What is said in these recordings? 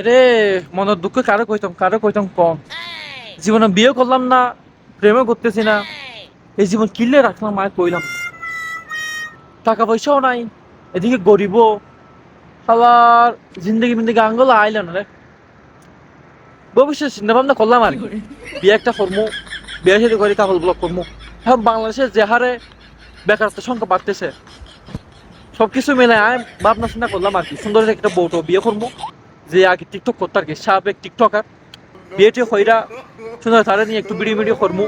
রে, মনের দুঃখ কারো কইতাম কম। জীবনে বিয়ে করলাম না, প্রেমও করতেছি না, এই জীবন কিল্লে রাখলাম মায়ের কইলাম। টাকা পয়সাও নাই, এদিকে গরিবও, সবার জিন্দগি মিন্দগি আঙ্গুল আইলেন রে। ভবিষ্যৎ চিন্তা ভাবনা করলাম আর কি, বিয়ে একটা করবো, বিয়ে সাথে করে কাপড় ব্লক করবো। এখন বাংলাদেশে যে হারে বেকারত্বের সংখ্যা বাড়তেছে, সবকিছু মিলে আমি ভাবনা চিন্তা করলাম আর কি, সুন্দর একটা বউটো বিয়ে করবো, যে আগে টিকটক করতো আর কি, সাবেক টিকটকার। বিয়েটি হইরা সুন্দর তারা নিয়ে একটু ভিডিও ভিডিও করবো,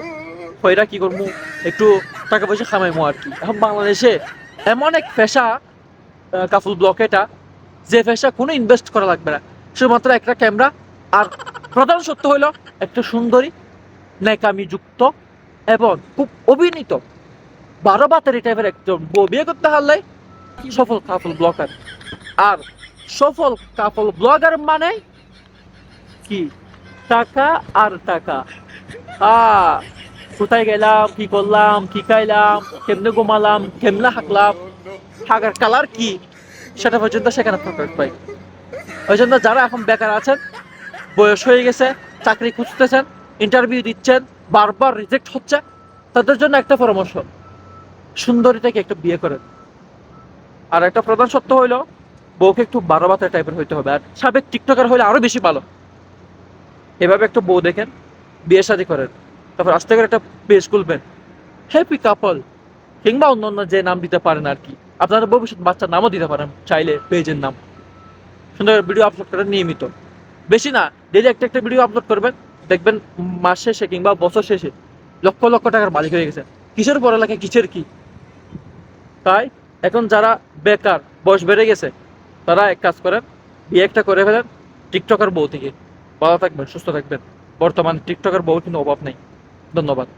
হইরা কি করবো, একটু টাকা পয়সা খামাইমো আর কি। এখন বাংলাদেশে এমন এক পেশা, কাপল ব্লক এটা, যে পেশা কোনো ইনভেস্ট করা লাগবে না, শুধুমাত্র একটা ক্যামেরা, আর প্রধান সত্য হইলো একটা সুন্দরী, ন্যাকামি যুক্ত এবং খুব অভিনীত 12 বাতারি টাইপের একজন বউ বিয়ে করতে পারলে সফল কাপল ব্লগার। আর সফল কাপল ব্লগার মানে কি? টাকা আর টাকা। কোথায় গেলাম, কি করলাম, কি খাইলাম, কেমনে ঘুমালাম, কেমনে হাঁকলাম, হাঁকার কালার কি, সেটা পর্যন্ত সেখানে প্রকাশ পাই। ওই জন্য যারা এখন বেকার আছেন, বয়স হয়ে গেছে, চাকরি খুঁজতেছেন, ইন্টারভিউ দিচ্ছেন, বারবার রিজেক্ট হচ্ছে, তাদের জন্য একটা পরামর্শ, সুন্দরীটাকে একটু বিয়ে করেন। আর একটা প্রধান সত্য হইলো, বউকে একটু 12 বাতারি টাইপের হইতে হবে, আর সাবেক টিকটকার হইলে আরো বেশি ভালো। এভাবে একটা বউ দেখেন, বিয়ে শাদী করেন, তারপর আস্তে করে একটা পেজ খুলবেন, হ্যাপি কাপল, কিংবা অন্য অন্য যে নাম দিতে পারেন আর কি। আপনারা ভবিষ্যৎ বাচ্চার নামও দিতে পারেন চাইলে, পেজের নাম। সুন্দর ভিডিও আপলোড করেন নিয়মিত, বেশি না, ডেলি একটা একটা ভিডিও আপলোড করবেন, দেখবেন মাস শেষে কিংবা বছর শেষে লক্ষ লক্ষ টাকার মালিক হয়ে গেছে। কিসের পড়ালেখা, কিসের কি। তাই এখন যারা বেকার, বয়স বেড়ে গেছে, তারা এক কাজ করেন, বিয়ে একটা করে ফেলেন টিকটকার বউ থেকে। ভালো থাকবেন, সুস্থ থাকবেন। বর্তমানে টিকটকার বউ কিন্তু অভাব নেই। ধন্যবাদ।